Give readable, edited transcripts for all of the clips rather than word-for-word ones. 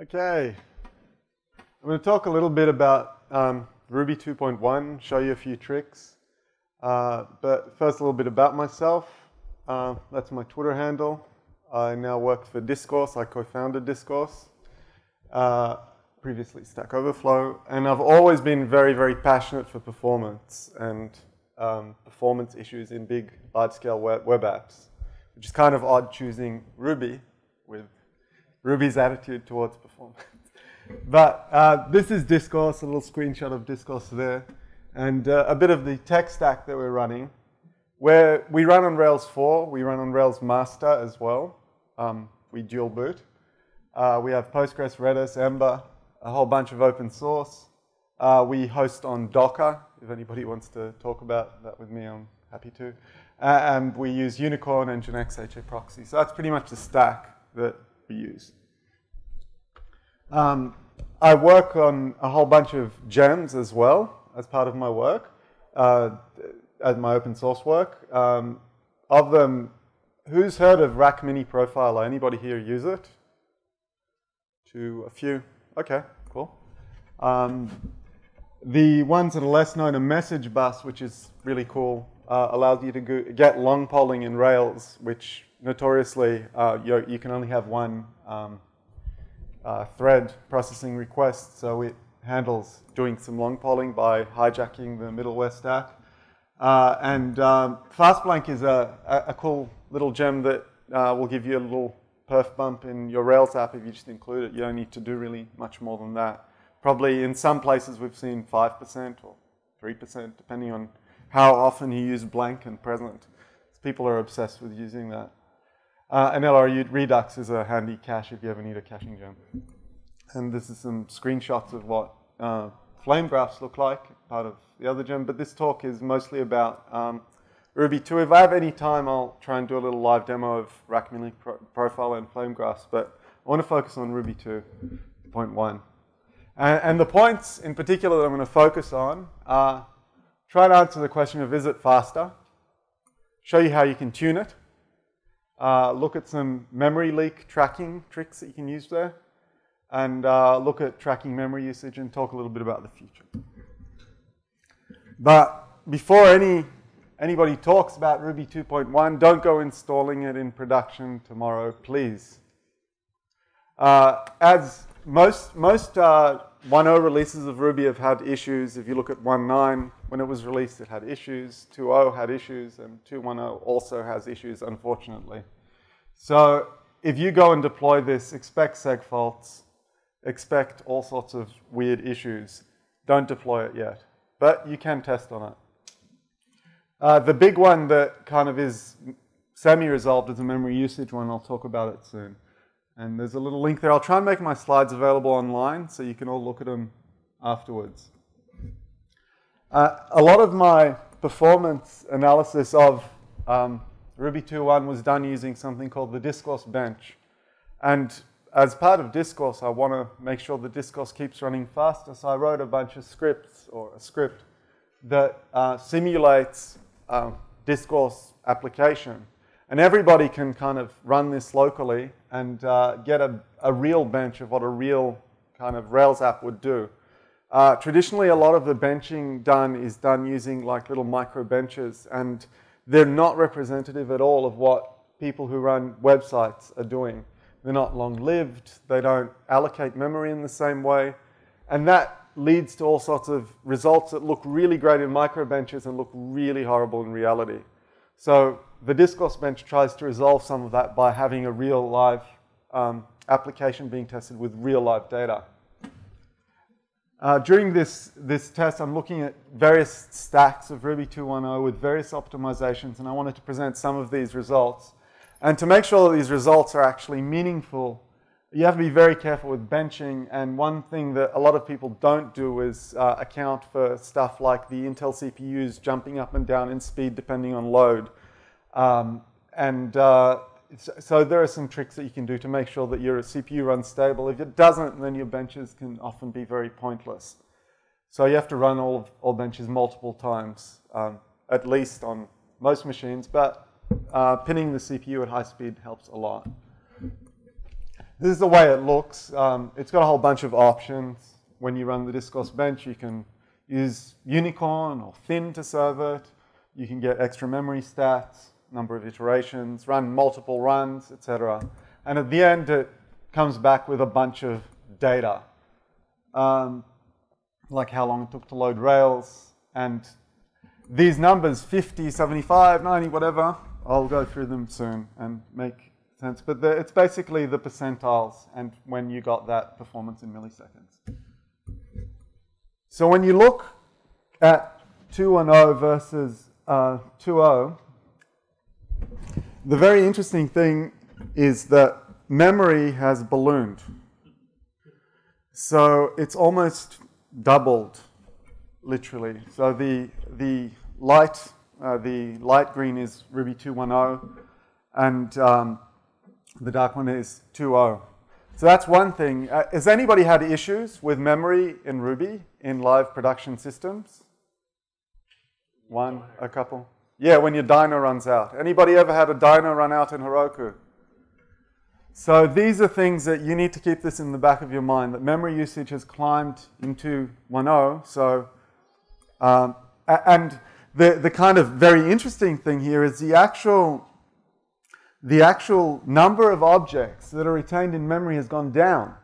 Okay, I'm going to talk a little bit about Ruby 2.1, show you a few tricks. But first, a little bit about myself. That's my Twitter handle. I now work for Discourse. I co-founded Discourse, previously Stack Overflow. And I've always been very, very passionate for performance and performance issues in big, large-scale web apps, which is kind of odd choosing Ruby with Ruby's attitude towards performance. But this is Discourse, a little screenshot of Discourse there, and a bit of the tech stack that we're running, where we run on Rails 4, we run on Rails Master as well. We dual boot. We have Postgres, Redis, Ember, a whole bunch of open source. We host on Docker. If anybody wants to talk about that with me, I'm happy to. And we use Unicorn and Nginx HA proxy. So that's pretty much the stack that we use. I work on a whole bunch of gems as well as part of my work, as my open source work. Of them, who's heard of Rack Mini Profiler? Anybody here use it? A few. Okay, cool. The ones that are less known are Message Bus, which is really cool. Allows you to get long polling in Rails, which notoriously you can only have one thread processing requests, so it handles doing some long polling by hijacking the middleware stack. And FastBlank is a cool little gem that will give you a little perf bump in your Rails app if you just include it. You don't need to do really much more than that. Probably in some places we've seen 5% or 3%, depending on how often you use blank and present. People are obsessed with using that. And LRU Redux is a handy cache if you ever need a caching gem. And this is some screenshots of what flame graphs look like, part of the other gem. But this talk is mostly about Ruby 2. If I have any time, I'll try and do a little live demo of Rack Mini Profiler and flame graphs. But I want to focus on Ruby 2.1. And the points in particular that I'm going to focus on are try to answer the question of, is it faster? Show you how you can tune it. Look at some memory leak tracking tricks that you can use there. And look at tracking memory usage and talk a little bit about the future. But before anybody talks about Ruby 2.1, don't go installing it in production tomorrow, please. As most 1.0 releases of Ruby have had issues. If you look at 1.9, when it was released, it had issues. 2.0 had issues, and 2.1.0 also has issues, unfortunately. So if you go and deploy this, expect seg faults, expect all sorts of weird issues. Don't deploy it yet, but you can test on it. The big one that kind of is semi-resolved is a memory usage one. I'll talk about it soon. And there's a little link there. I'll try and make my slides available online so you can all look at them afterwards. A lot of my performance analysis of Ruby 2.1 was done using something called the Discourse Bench. And as part of Discourse, I want to make sure the Discourse keeps running faster. So I wrote a bunch of scripts, or a script, that simulates Discourse application. And everybody can kind of run this locally and get a real bench of what a real kind of Rails app would do. Traditionally, a lot of the benching is done using like little micro benches, and they're not representative at all of what people who run websites are doing. They're not long-lived, they don't allocate memory in the same way, and that leads to all sorts of results that look really great in micro benches and look really horrible in reality. So the Discourse Bench tries to resolve some of that by having a real live application being tested with real live data. During this test, I'm looking at various stacks of Ruby 2.1.0 with various optimizations, and I wanted to present some of these results. And to make sure that these results are actually meaningful, you have to be very careful with benching. And one thing that a lot of people don't do is account for stuff like the Intel CPUs jumping up and down in speed depending on load. So there are some tricks that you can do to make sure that your CPU runs stable. If it doesn't, then your benches can often be very pointless. So you have to run all benches multiple times, at least on most machines, but pinning the CPU at high speed helps a lot. This is the way it looks. It's got a whole bunch of options. When you run the Discourse bench, you can use Unicorn or Thin to serve it. You can get extra memory stats, number of iterations, run multiple runs, etc. And at the end, it comes back with a bunch of data, like how long it took to load Rails. And these numbers, 50, 75, 90, whatever, I'll go through them soon and make sense. But it's basically the percentiles and when you got that performance in milliseconds. So when you look at 2.0 versus 2.0, the very interesting thing is that memory has ballooned. So it's almost doubled, literally. So the light green is Ruby 2.10, and the dark one is 2.0. So that's one thing. Has anybody had issues with memory in Ruby in live production systems? One, a couple? Yeah, when your dyno runs out. Anybody ever had a dyno run out in Heroku? So these are things that you need to keep this in the back of your mind, that memory usage has climbed into 1.0. So, and the kind of very interesting thing here is the actual number of objects that are retained in memory has gone down.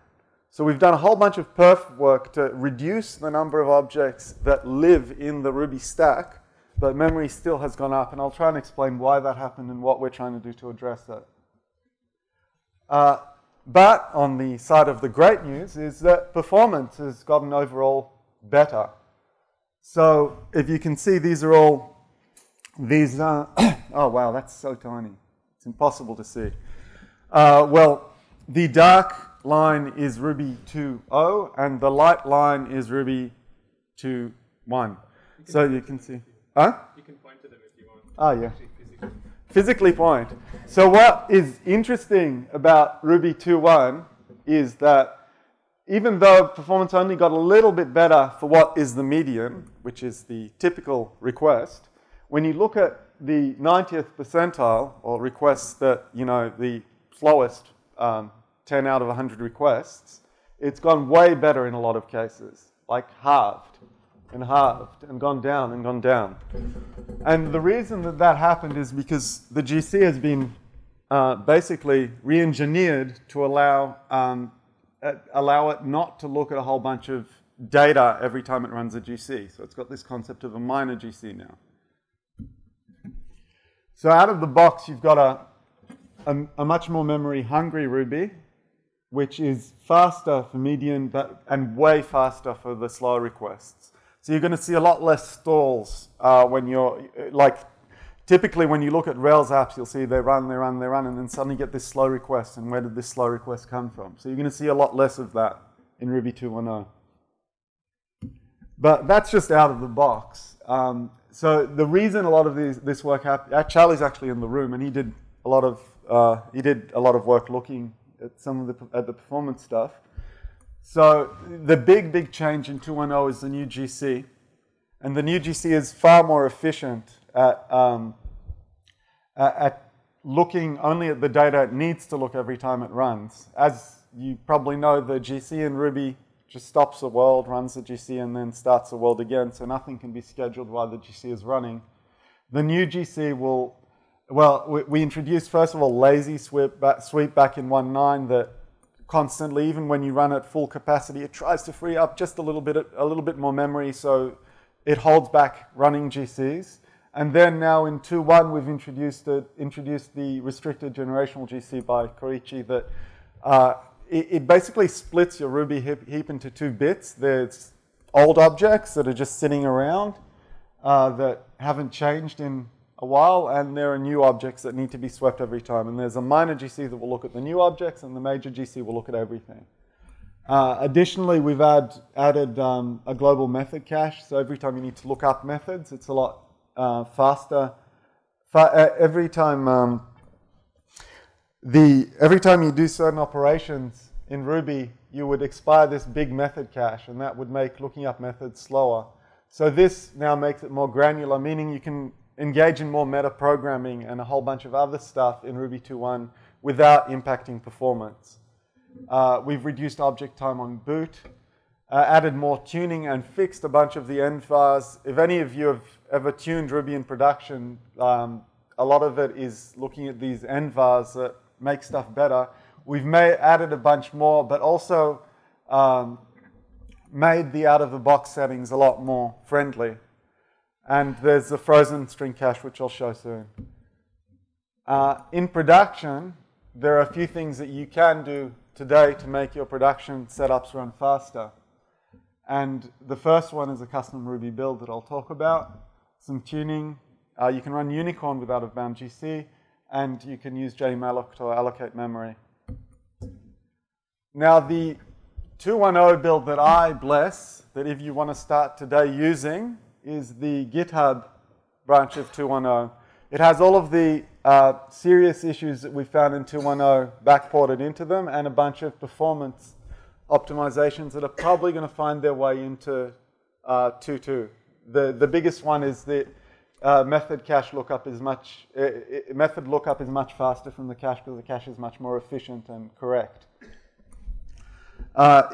So we've done a whole bunch of perf work to reduce the number of objects that live in the Ruby stack, but memory still has gone up. And I'll try and explain why that happened and what we're trying to do to address that. But on the side of the great news is that performance has gotten overall better. So if you can see, these are all these. Oh wow, that's so tiny. It's impossible to see. Well, the dark line is Ruby 2.0, and the light line is Ruby 2.1. So you can see. Huh? You can point to them if you want. Oh yeah. Physically point. So what is interesting about Ruby 2.1 is that even though performance only got a little bit better for what is the median, which is the typical request, when you look at the 90th percentile, or requests that, you know, the slowest 10 out of 100 requests, it's gone way better in a lot of cases, like halved and halved and gone down and gone down. And the reason that that happened is because the GC has been basically re-engineered to allow it not to look at a whole bunch of data every time it runs a GC. So it's got this concept of a minor GC now. So out of the box, you've got a much more memory-hungry Ruby, which is faster for median and way faster for the slower requests. So you're going to see a lot less stalls when you're, like, typically when you look at Rails apps, you'll see they run, and then suddenly get this slow request, and where did this slow request come from? So you're going to see a lot less of that in Ruby 2.10. But that's just out of the box. So the reason a lot of this work happened, Charlie's actually in the room, and he did a lot of work looking at some of the performance stuff. So the big change in 2.10 is the new GC, and the new GC is far more efficient at looking only at the data it needs to look every time it runs. As you probably know, the GC in Ruby just stops a world, runs the GC, and then starts the world again, so nothing can be scheduled while the GC is running. The new GC will, well, we introduced, first of all, lazy sweep back in 1.9 that constantly, even when you run at full capacity, it tries to free up just a little bit more memory, so it holds back running GCs. And then now in 2.1, we've introduced the restricted generational GC by Koichi that it basically splits your Ruby heap into 2 bits. There's old objects that are just sitting around that haven't changed in a while, and there are new objects that need to be swept every time. And there's a minor GC that will look at the new objects, and the major GC will look at everything. Additionally, we've added a global method cache, so every time you need to look up methods, it's a lot faster. Every time you do certain operations in Ruby, you would expire this big method cache, and that would make looking up methods slower. So this now makes it more granular, meaning you can engage in more meta-programming and a whole bunch of other stuff in Ruby 2.1 without impacting performance. We've reduced object time on boot, added more tuning, and fixed a bunch of the end vars. If any of you have ever tuned Ruby in production, a lot of it is looking at these end vars that make stuff better. We've added a bunch more, but also made the out-of-the-box settings a lot more friendly. And there's the frozen string cache, which I'll show soon. In production, there are a few things that you can do today to make your production setups run faster. And the first one is a custom Ruby build that I'll talk about. Some tuning. You can run Unicorn with Outofband GC, and you can use jmalloc to allocate memory. Now, the 2.10 build that I bless, that if you want to start today using, is the GitHub branch of 2.10. It has all of the serious issues that we found in 2.10 backported into them, and a bunch of performance optimizations that are probably going to find their way into 2.2. The biggest one is that method lookup is much faster from the cache because the cache is much more efficient and correct.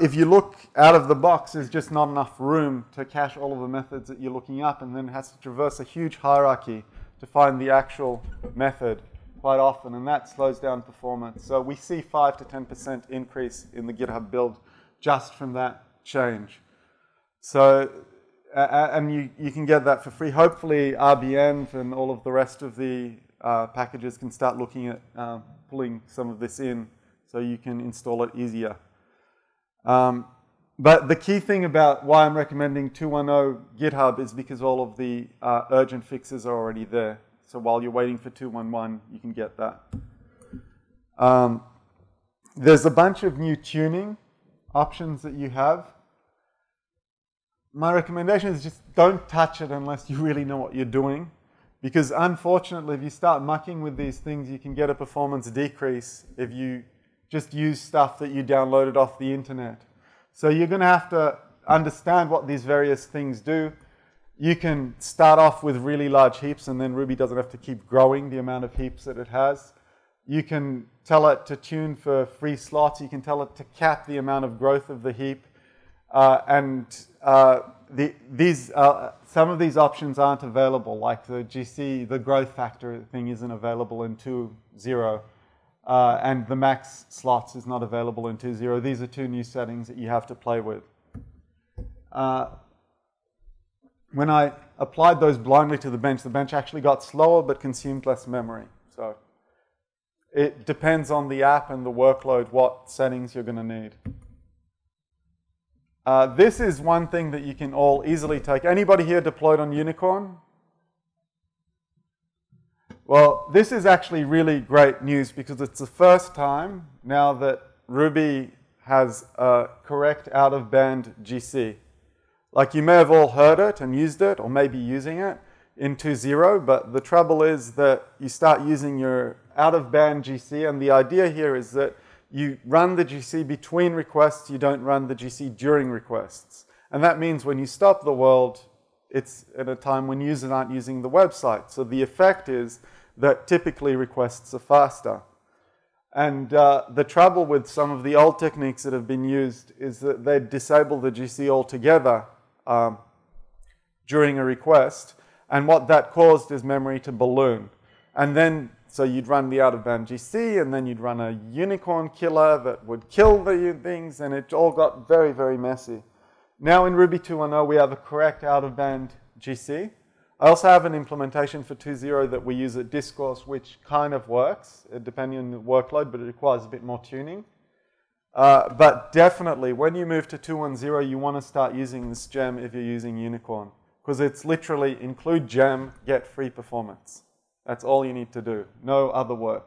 If you look out of the box, there's just not enough room to cache all of the methods that you're looking up, and then it has to traverse a huge hierarchy to find the actual method quite often, and that slows down performance. So we see 5 to 10% increase in the GitHub build just from that change. So, and you can get that for free. Hopefully RBN and all of the rest of the packages can start looking at pulling some of this in so you can install it easier. But the key thing about why I'm recommending 2.10 GitHub is because all of the urgent fixes are already there. So while you're waiting for 2.11, you can get that. There's a bunch of new tuning options that you have. My recommendation is just don't touch it unless you really know what you're doing. Because unfortunately, if you start mucking with these things, you can get a performance decrease if you just use stuff that you downloaded off the internet. So you're going to have to understand what these various things do. You can start off with really large heaps, and then Ruby doesn't have to keep growing the amount of heaps that it has. You can tell it to tune for free slots. You can tell it to cap the amount of growth of the heap. Some of these options aren't available, like the GC, the growth factor thing isn't available in 2.0. And the max slots is not available in 2.0. These are two new settings that you have to play with. When I applied those blindly to the bench actually got slower but consumed less memory. So it depends on the app and the workload what settings you're going to need. This is one thing that you can all easily take. Anybody here deployed on Unicorn? Well, this is actually really great news because it's the first time now that Ruby has a correct out-of-band GC. Like, you may have all heard it and used it, or maybe using it in 2.0, but the trouble is that you start using your out-of-band GC, and the idea here is that you run the GC between requests, you don't run the GC during requests. And that means when you stop the world, it's at a time when users aren't using the website. So the effect is that typically requests are faster. And the trouble with some of the old techniques that have been used is that they disable the GC altogether during a request. And what that caused is memory to balloon. And then, so you'd run the out-of-band GC, and then you'd run a unicorn killer that would kill the things, and it all got very, very messy. Now in Ruby 2.10, we have a correct out-of-band GC. I also have an implementation for 2.0 that we use at Discourse, which kind of works, depending on the workload, but it requires a bit more tuning. But definitely, when you move to 2.10, you want to start using this gem if you're using Unicorn, because it's literally include gem, get free performance. That's all you need to do, no other work.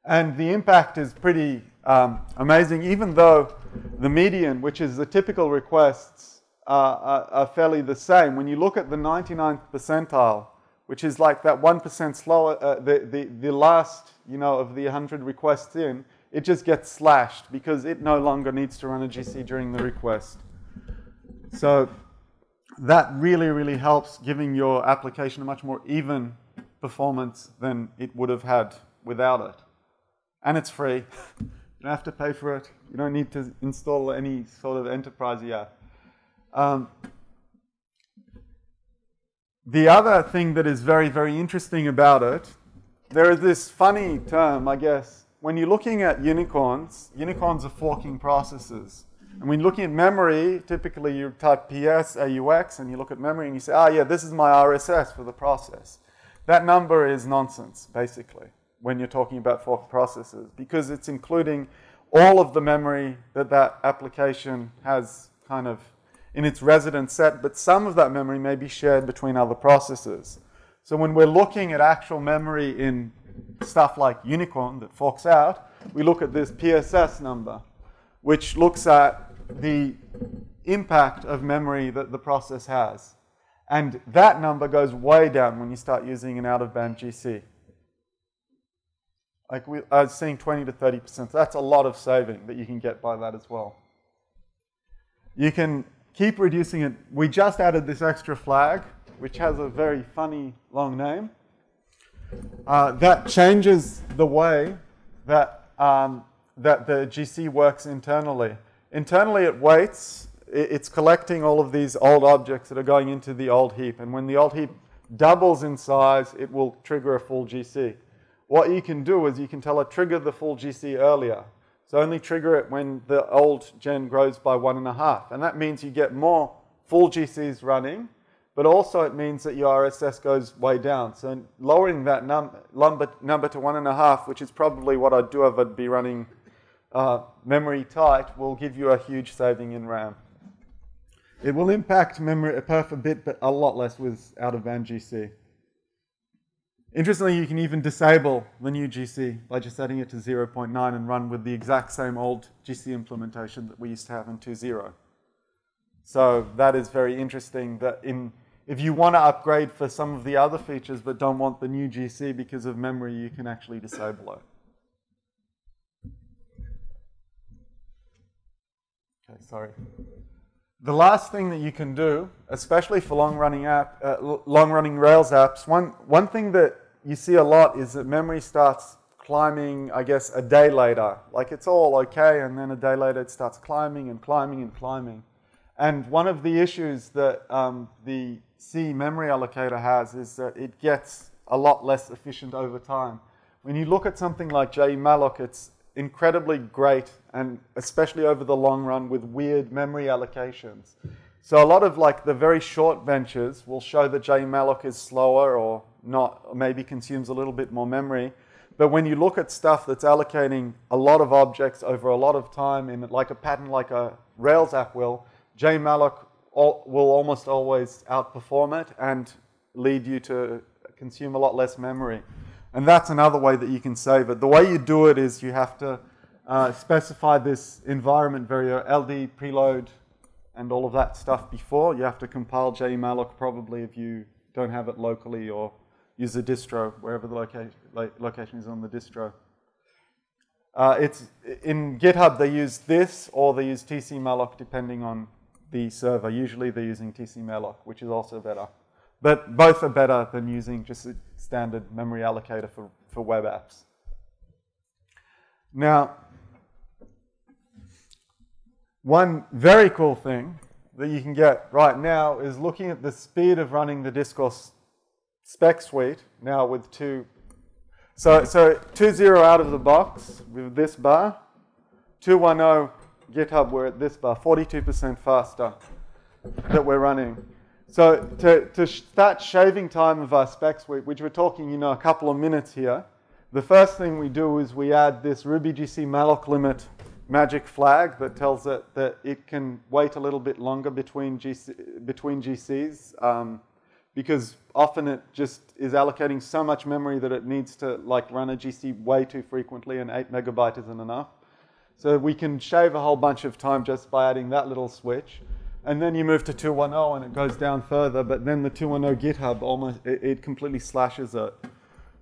And the impact is pretty amazing, even though the median, which is the typical requests, are fairly the same. When you look at the 99th percentile, which is like that 1% slower, the last, of the 100 requests in, it just gets slashed because it no longer needs to run a GC during the request. So that really, really helps giving your application a much more even performance than it would have had without it. And it's free. You don't have to pay for it. You don't need to install any sort of enterprise app. The other thing that is very, very interesting about it, there is this funny term, I guess. When you're looking at unicorns, unicorns are forking processes. And when you're looking at memory, typically you type PS, AUX, and you look at memory and you say, yeah, this is my RSS for the process. That number is nonsense, basically, when you're talking about fork processes, because it's including all of the memory that that application has kind of in its resident set, but some of that memory may be shared between other processes. So when we're looking at actual memory in stuff like Unicorn that forks out, we look at this PSS number, which looks at the impact of memory that the process has. And that number goes way down when you start using an out-of-band GC. Like I was seeing 20 to 30%. So that's a lot of saving that you can get by that as well. You can keep reducing it. We just added this extra flag, which has a very funny long name. That changes the way that, that the GC works internally. Internally, it waits. It's collecting all of these old objects that are going into the old heap. And when the old heap doubles in size, it will trigger a full GC. What you can do is you can tell it trigger the full GC earlier. So only trigger it when the old gen grows by 1.5. And that means you get more full GCs running, but also it means that your RSS goes way down. So lowering that number to 1.5, which is probably what I'd do if I'd be running memory tight, will give you a huge saving in RAM. It will impact memory perf a bit, but a lot less with out-of-band GC. Interestingly, you can even disable the new GC by just setting it to 0.9 and run with the exact same old GC implementation that we used to have in 2.0. So that is very interesting that if you want to upgrade for some of the other features but don't want the new GC because of memory, you can actually disable it. Okay, sorry. The last thing that you can do, especially for long-running Rails apps, one thing that you see a lot is that memory starts climbing, I guess, a day later. Like it's all okay, and then a day later it starts climbing and climbing and climbing. And one of the issues that the C memory allocator has is that it gets a lot less efficient over time. When you look at something like JMalloc, it's incredibly great, and especially over the long run with weird memory allocations. So a lot of like the very short benches will show that JMalloc is slower or not, or maybe consumes a little bit more memory. But when you look at stuff that's allocating a lot of objects over a lot of time in like a pattern like a Rails app will, JMalloc will almost always outperform it and lead you to consume a lot less memory. And that's another way that you can save it. The way you do it is you have to specify this environment variable, LD, preload, and all of that stuff before. You have to compile JMalloc probably if you don't have it locally, or use a distro, wherever the location is on the distro. In GitHub, they use this, or they use tcmalloc, depending on the server. Usually they're using tcmalloc, which is also better. But both are better than using just a standard memory allocator for web apps. Now, one very cool thing that you can get right now is looking at the speed of running the Discourse spec suite now with two. So 2.0 out of the box with this bar. 2.1.0 GitHub, we're at this bar, 42% faster that we're running. So to start shaving time of our spec suite, which we're talking, a couple of minutes here, the first thing we do is we add this RubyGC malloc limit magic flag that tells it that it can wait a little bit longer between GCs because often it just is allocating so much memory that it needs to run a GC way too frequently, and 8 megabyte isn't enough. So we can shave a whole bunch of time just by adding that little switch. And then you move to 2.1.0 and it goes down further, but then the 2.1.0 GitHub it completely slashes it.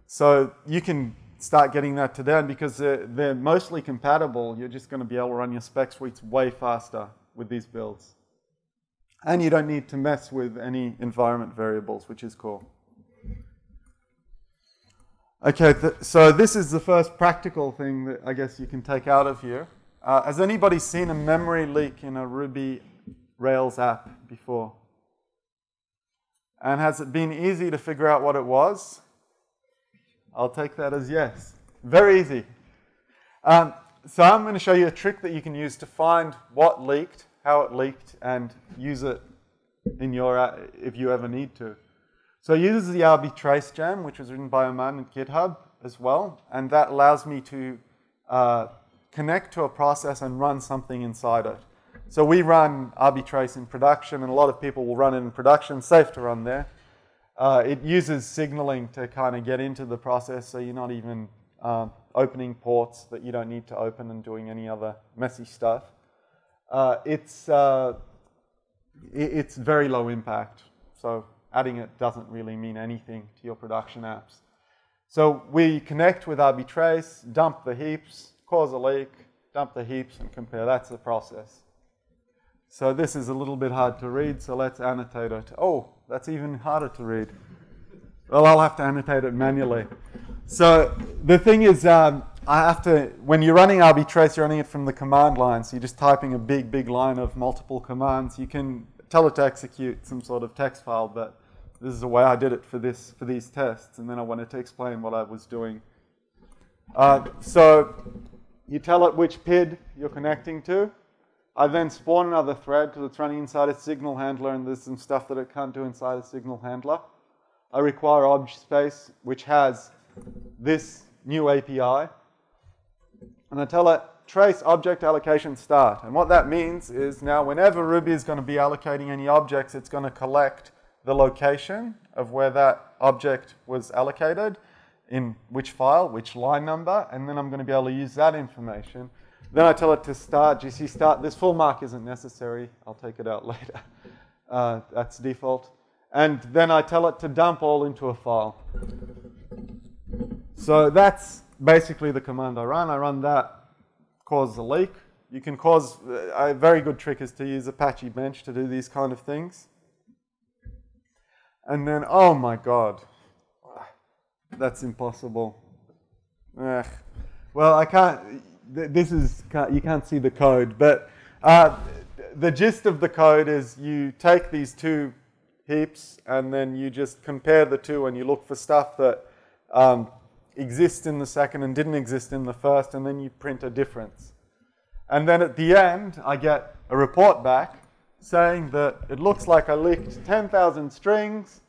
So you can start getting that to down because they're mostly compatible. You're just going to be able to run your spec suites way faster with these builds. And you don't need to mess with any environment variables, which is cool. Okay, so this is the first practical thing that I guess you can take out of here. Has anybody seen a memory leak in a Ruby Rails app before? And has it been easy to figure out what it was? I'll take that as yes. Very easy. So I'm going to show you a trick that you can use to find what leaked, how it leaked, and use it in your app if you ever need to. So it uses the RBTrace gem, which was written by Oman at GitHub as well, and that allows me to connect to a process and run something inside it. So we run RBTrace in production, and a lot of people will run it in production. Safe to run there. It uses signaling to kind of get into the process, so you're not even opening ports that you don't need to open and doing any other messy stuff. It's very low impact, so adding it doesn't really mean anything to your production apps. So we connect with RBTrace, dump the heaps, cause a leak, dump the heaps, and compare. That's the process. So this is a little bit hard to read, so let's annotate it. Oh, that's even harder to read. Well, I'll have to annotate it manually. So the thing is, I have to, when you're running RBTrace, you're running it from the command line, so you're just typing a big line of multiple commands. You can tell it to execute some sort of text file, but this is the way I did it for these tests, and then I wanted to explain what I was doing. So you tell it which PID you're connecting to. I then spawn another thread because it's running inside a signal handler, and there's some stuff that it can't do inside a signal handler. I require object space, which has this new API. And I tell it, trace object allocation start. And what that means is now whenever Ruby is going to be allocating any objects, it's going to collect the location of where that object was allocated, in which file, which line number, and then I'm going to be able to use that information. Then I tell it to start, GC start. This full mark isn't necessary. I'll take it out later. That's default. And then I tell it to dump all into a file. So that's basically the command I run. I run that, cause a leak. You can cause, a very good trick is to use Apache Bench to do these kind of things. And then, oh my God, that's impossible. Ugh. Well, I can't, you can't see the code, but the gist of the code is you take these two heaps and then you just compare the two and you look for stuff that exists in the second and didn't exist in the first, and then you print a difference. And then at the end, I get a report back saying that it looks like I leaked 10,000 strings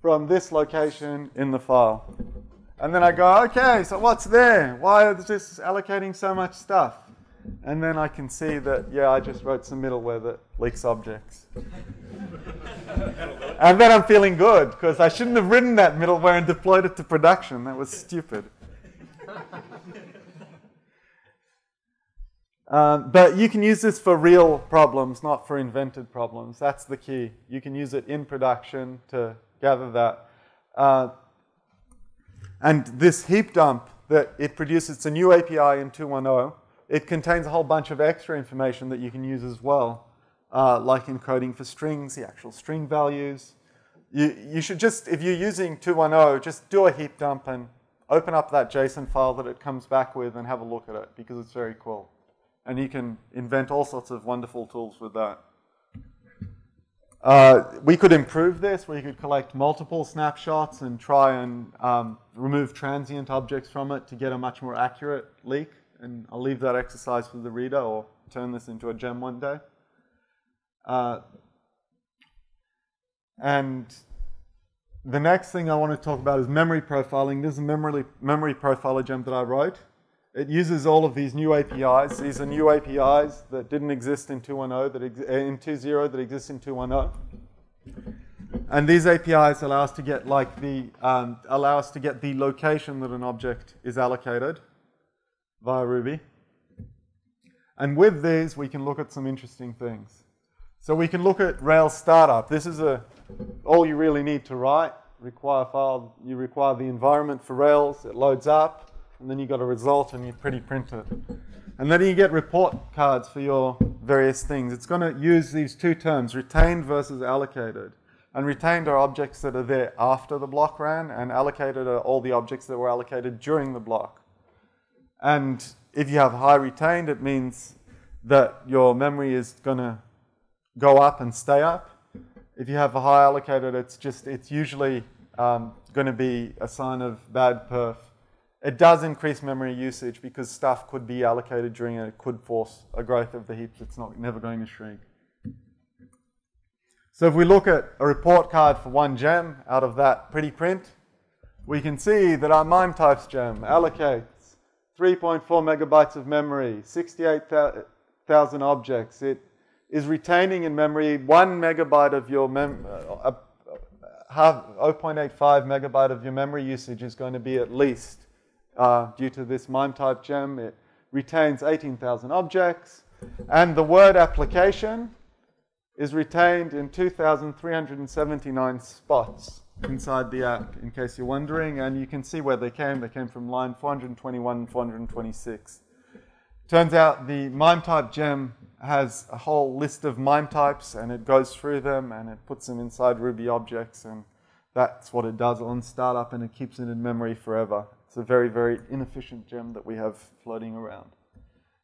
from this location in the file. And then I go, okay, so what's there? Why is this allocating so much stuff? And then I can see that, yeah, I just wrote some middleware that leaks objects. And then I'm feeling good, because I shouldn't have written that middleware and deployed it to production. That was stupid. But you can use this for real problems, not for invented problems. That's the key. You can use it in production to gather that. And this heap dump that it produces, it's a new API in 2.10. It contains a whole bunch of extra information that you can use as well, like encoding for strings, the actual string values. You should just, if you're using 2.10, just do a heap dump and open up that JSON file that it comes back with and have a look at it, because it's very cool. And you can invent all sorts of wonderful tools with that. We could improve this, where you could collect multiple snapshots and try and remove transient objects from it to get a much more accurate leak. And I'll leave that exercise for the reader, or turn this into a gem one day. And the next thing I want to talk about is memory profiling. This is a memory profiler gem that I wrote. It uses all of these new APIs. These are new APIs that didn't exist in 2.10, in 2.0 that exist in 2.10. And these APIs allow us to get the location that an object is allocated via Ruby. And with these, we can look at some interesting things. So we can look at Rails startup. This is all you really need to write. You require the environment for Rails. It loads up, and then you got a result, and you print it. And then you get report cards for your various things. It's going to use these two terms, retained versus allocated. retained are objects that are there after the block ran, and allocated are all the objects that were allocated during the block. And if you have high retained, it means that your memory is going to go up and stay up. If you have a high allocated, it's usually going to be a sign of bad perf. It does increase memory usage because stuff could be allocated during it. It could force a growth of the heap that's never going to shrink. So if we look at a report card for one gem out of that pretty print, we can see that our MIME types gem allocates 3.4 megabytes of memory, 68,000 objects. It is retaining in memory 1 megabyte of your 0.85 megabyte of your memory usage is going to be at least due to this MIME type gem. It retains 18,000 objects, and the word application is retained in 2,379 spots inside the app, in case you're wondering, and you can see where they came. They came from line 421 and 426. Turns out the MIME type gem has a whole list of MIME types, and it goes through them, and it puts them inside Ruby objects, and that's what it does on startup, and it keeps it in memory forever. It's a very, very inefficient gem that we have floating around.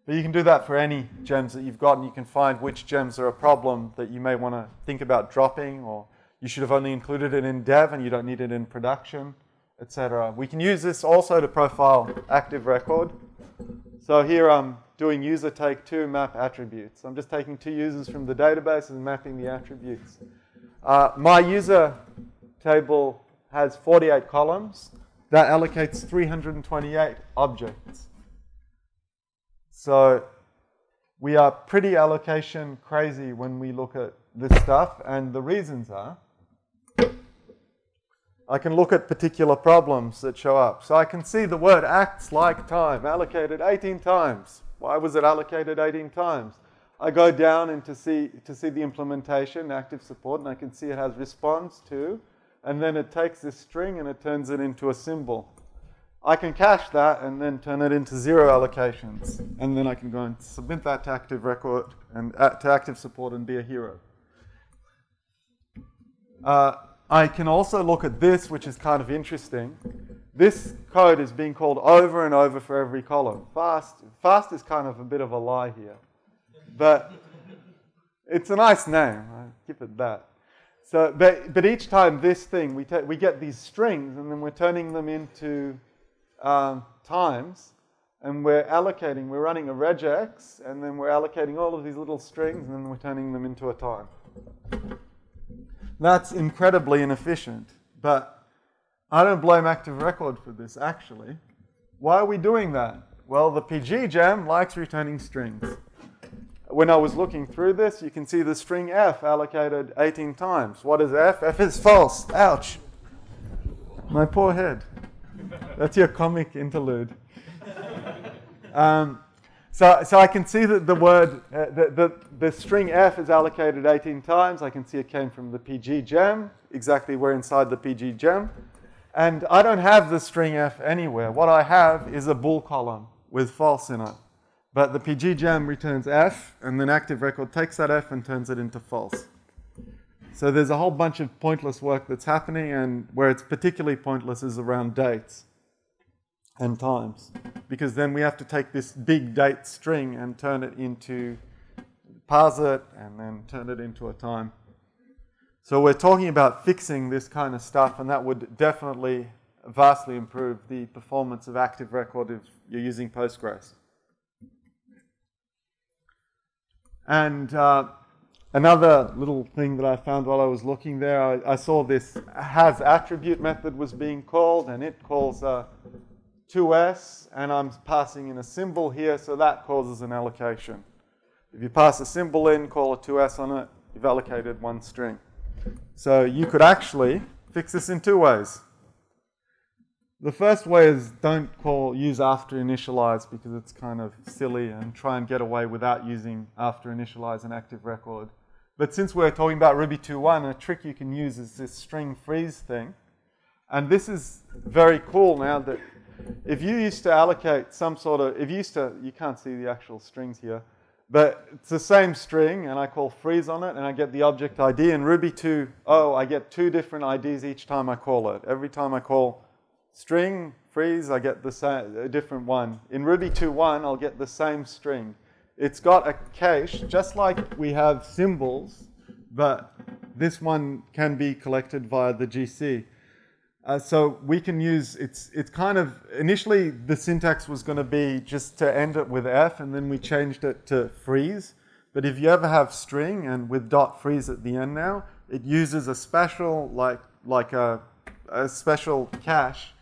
But you can do that for any gems that you've got, and you can find which gems are a problem that you may want to think about dropping, or you should have only included it in dev and you don't need it in production, etc. We can use this also to profile ActiveRecord. So here I'm doing user take two map attributes. I'm just taking two users from the database and mapping the attributes. My user table has 48 columns. That allocates 328 objects. So we are pretty allocation crazy when we look at this stuff, and the reasons are, I can look at particular problems that show up. So I can see the word acts like time, allocated 18 times. Why was it allocated 18 times? I go down and to see the implementation, active support, and I can see it has response to, and then it takes this string and it turns it into a symbol. I can cache that and then turn it into 0 allocations. And then I can go and submit that to ActiveRecord and to active support and be a hero. I can also look at this, which is kind of interesting. This code is being called over and over for every column. Fast is kind of a bit of a lie here. But it's a nice name. I'll give it that. So, but each time this thing, we get these strings, and then we're turning them into times, and we're running a regex, and then we're allocating all of these little strings, and then we're turning them into a time. That's incredibly inefficient, but I don't blame ActiveRecord for this, actually. Why are we doing that? Well, the PG gem likes returning strings. When I was looking through this, you can see the string f allocated 18 times. What is f? F is false. Ouch. My poor head. That's your comic interlude. So I can see that the word, the string f is allocated 18 times. I can see it came from the PG gem, exactly where inside the PG gem. And I don't have the string f anywhere. What I have is a bool column with false in it. But the PG gem returns f, and then ActiveRecord takes that f and turns it into false. So there's a whole bunch of pointless work that's happening, and where it's particularly pointless is around dates and times, because then we have to take this big date string and turn it into, parse it, and then turn it into a time. So we're talking about fixing this kind of stuff, and that would definitely vastly improve the performance of ActiveRecord if you're using Postgres. And another little thing that I found while I was looking there, I saw this has attribute method was being called, and it calls 2s, and I'm passing in a symbol here, so that causes an allocation. If you pass a symbol in, call a 2s on it, you've allocated one string. So you could actually fix this in two ways. The first way is don't use after initialize, because it's kind of silly, and try and get away without using after initialize and ActiveRecord. But since we're talking about Ruby 2.1, a trick you can use is this string freeze thing. And this is very cool now that if you used to allocate some sort of, you can't see the actual strings here, But it's the same string, and I call freeze on it, and I get the object ID. In Ruby 2.0, I get 2 different IDs each time I call it. Every time I call string, freeze, I get a different one. In Ruby 2.1, I'll get the same string. It's got a cache, just like we have symbols, but this one can be collected via the GC. So we can use, it's kind of, initially the syntax was going to be just to end it with F, and then we changed it to freeze. But if you ever have string and with dot freeze at the end now, it uses a special, like a special cache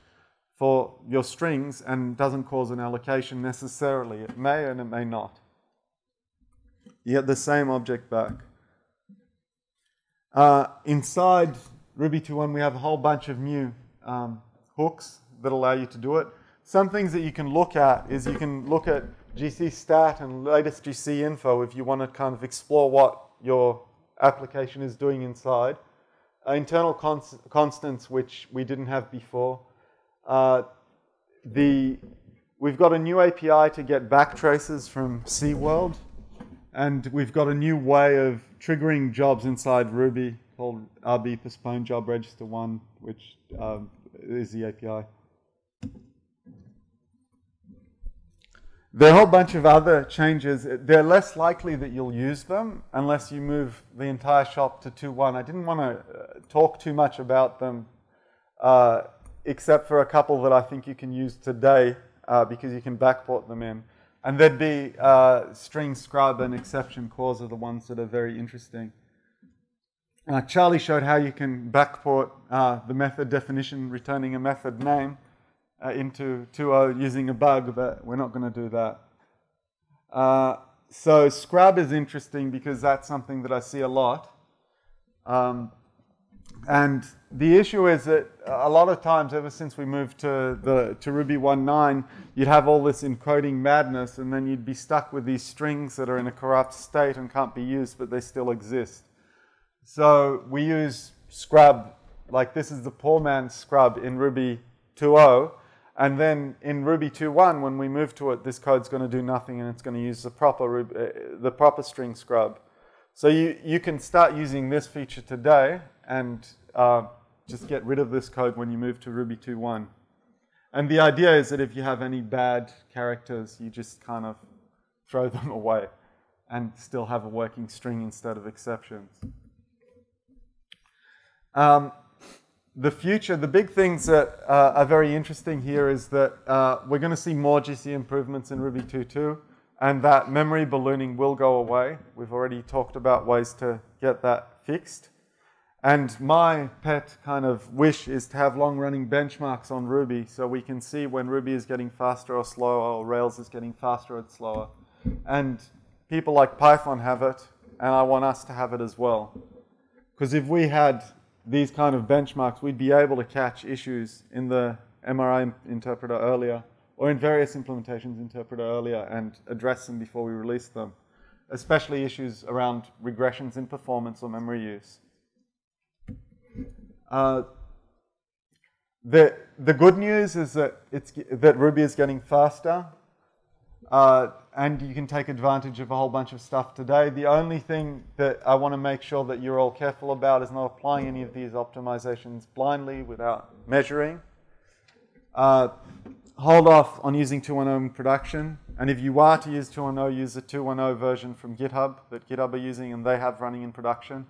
for your strings and doesn't cause an allocation necessarily. It may and it may not. You get the same object back. Inside Ruby 2.1, we have a whole bunch of new hooks that allow you to do it. Some things that you can look at is you can look at GC stat and latest GC info if you want to kind of explore what your application is doing inside. Internal constants, which we didn't have before. We've got a new API to get back traces from SeaWorld, and we've got a new way of triggering jobs inside Ruby called RB postpone job register 1, which is the API. There are a whole bunch of other changes. They're less likely that you'll use them unless you move the entire shop to 2.1. I didn't want to talk too much about them, except for a couple that I think you can use today because you can backport them in. And there'd be string scrub and exception cause are the ones that are very interesting. Charlie showed how you can backport the method definition returning a method name into 2.0 using a bug, but we're not going to do that. So scrub is interesting because that's something that I see a lot. And the issue is that a lot of times, ever since we moved to Ruby 1.9, you'd have all this encoding madness, and then you'd be stuck with these strings that are in a corrupt state and can't be used, but they still exist. So we use scrub, like this is the poor man's scrub in Ruby 2.0, and then in Ruby 2.1, when we move to it, this code's going to do nothing, and it's going to use the proper string scrub. So you can start using this feature today and just get rid of this code when you move to Ruby 2.1. And the idea is that if you have any bad characters, you just kind of throw them away and still have a working string instead of exceptions. The future, the big things that are very interesting here is that we're going to see more GC improvements in Ruby 2.2, and that memory ballooning will go away. We've already talked about ways to get that fixed. And my pet kind of wish is to have long-running benchmarks on Ruby so we can see when Ruby is getting faster or slower, or Rails is getting faster or slower. And people like Python have it, and I want us to have it as well. Because if we had these kind of benchmarks, we'd be able to catch issues in the MRI interpreter earlier, or in various implementations interpreter earlier, and address them before we release them, especially issues around regressions in performance or memory use. The good news is that Ruby is getting faster, and you can take advantage of a whole bunch of stuff today. The only thing that I want to make sure that you're all careful about is not applying any of these optimizations blindly without measuring. Hold off on using 2.1 in production, and if you are to use 2.1, use the 2.1 version from GitHub that GitHub are using and they have running in production.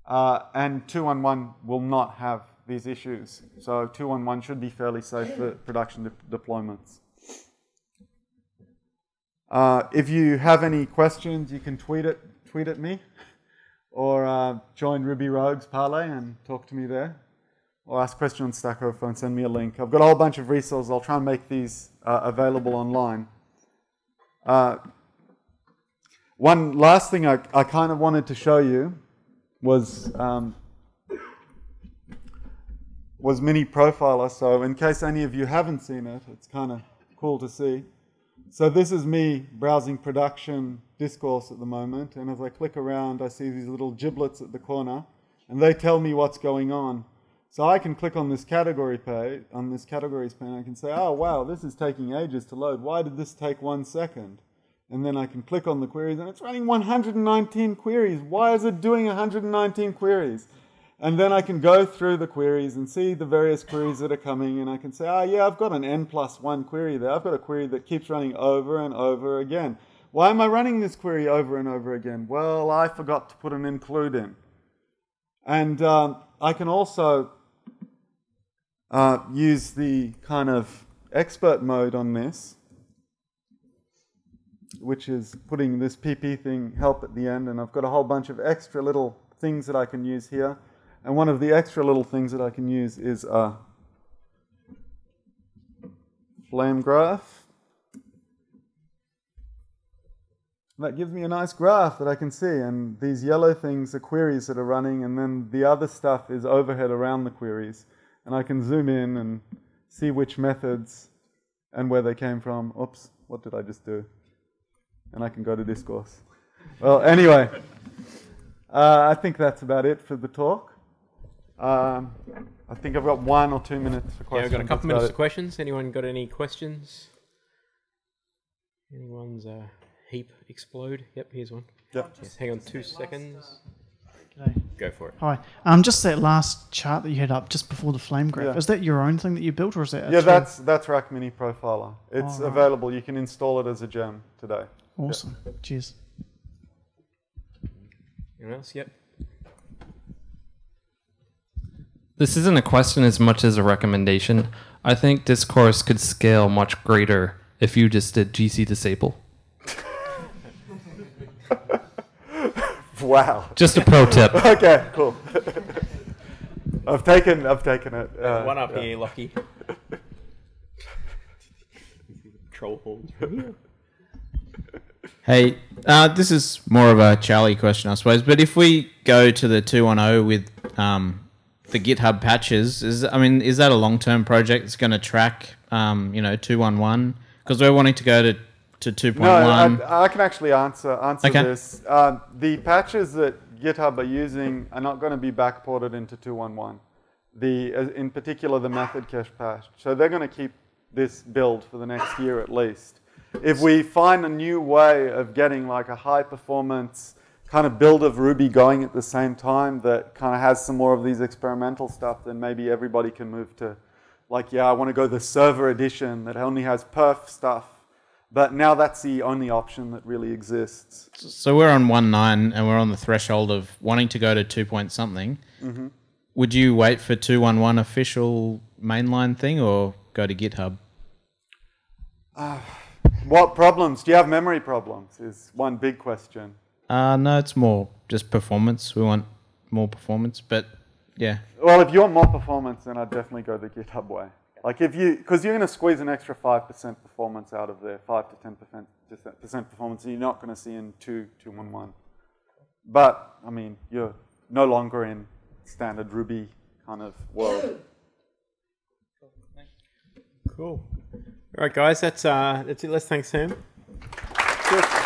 And 2.1 will not have these issues. So 2.1 should be fairly safe for production deployments. If you have any questions, you can tweet at me, or join Ruby Rogues Parlay and talk to me there, or ask a question on Stack Overflow and send me a link. I've got a whole bunch of resources. I'll try and make these available online. One last thing I kind of wanted to show you was Mini Profiler. So in case any of you haven't seen it, it's kind of cool to see. So this is me browsing production Discourse at the moment, and as I click around, I see these little giblets at the corner, and they tell me what's going on. So I can click on this category page, on this categories pane, I can say, oh wow, this is taking ages to load. Why did this take 1 second? And then I can click on the queries, and it's running 119 queries. Why is it doing 119 queries? And then I can go through the queries and see the various queries that are coming, and I can say, oh yeah, I've got an n+1 query there. I've got a query that keeps running over and over again. Why am I running this query over and over again? Well, I forgot to put an include in. And I can also use the kind of expert mode on this, which is putting this pp thing help at the end, and I've got a whole bunch of extra little things that I can use here. And one of the extra little things that I can use is a flame graph. That gives me a nice graph that I can see, and these yellow things are queries that are running, and then the other stuff is overhead around the queries. And I can zoom in and see which methods and where they came from. Oops, what did I just do? And I can go to Discourse. Well, anyway, I think that's about it for the talk. I think I've got 1 or 2 minutes for questions. Yeah, we've got a couple minutes for questions. Anyone got any questions? Anyone's heap explode? Yep, here's one. Yep. Yes, hang on 2 seconds. Okay. Go for it. Hi. Just that last chart that you had up just before the flame graph. Yeah. Is that your own thing that you built, or is that? Yeah, that's Rack Mini Profiler. It's right. available. You can install it as a gem today. Awesome. Yeah. Cheers. Anyone else? Yep. This isn't a question as much as a recommendation. I think Discourse could scale much greater if you just did GC disable. Wow. Just a pro tip. Okay, cool. I've taken it. One up here, Lockie. Troll horns from here. Hey, this is more of a Charlie question, I suppose. But if we go to the 2.10 with the GitHub patches, is that a long-term project that's going to track, 2.11? Because we're wanting to go to 2.1. No, I can actually answer Okay. this. The patches that GitHub are using are not going to be backported into 2.11. In particular, the method cache patch. So they're going to keep this build for the next year at least. If we find a new way of getting like a high-performance kind of build of Ruby going at the same time that kind of has some more of these experimental stuff, then maybe everybody can move to, like, yeah, I want to go the server edition that only has perf stuff. But now that's the only option that really exists. So we're on 1.9 and we're on the threshold of wanting to go to 2 point something. Mm-hmm. Would you wait for 2.11 official mainline thing or go to GitHub? What problems? Do you have memory problems is one big question. No, it's more just performance. We want more performance, but yeah. Well, if you want more performance, then I'd definitely go the GitHub way. Like because you're going to squeeze an extra 5% performance out of there, 5 to 10% performance, and you're not going to see in 2.11. But I mean, you're no longer in standard Ruby kind of world. Cool. All right, guys, that's it. Let's thank Sam. Cheers.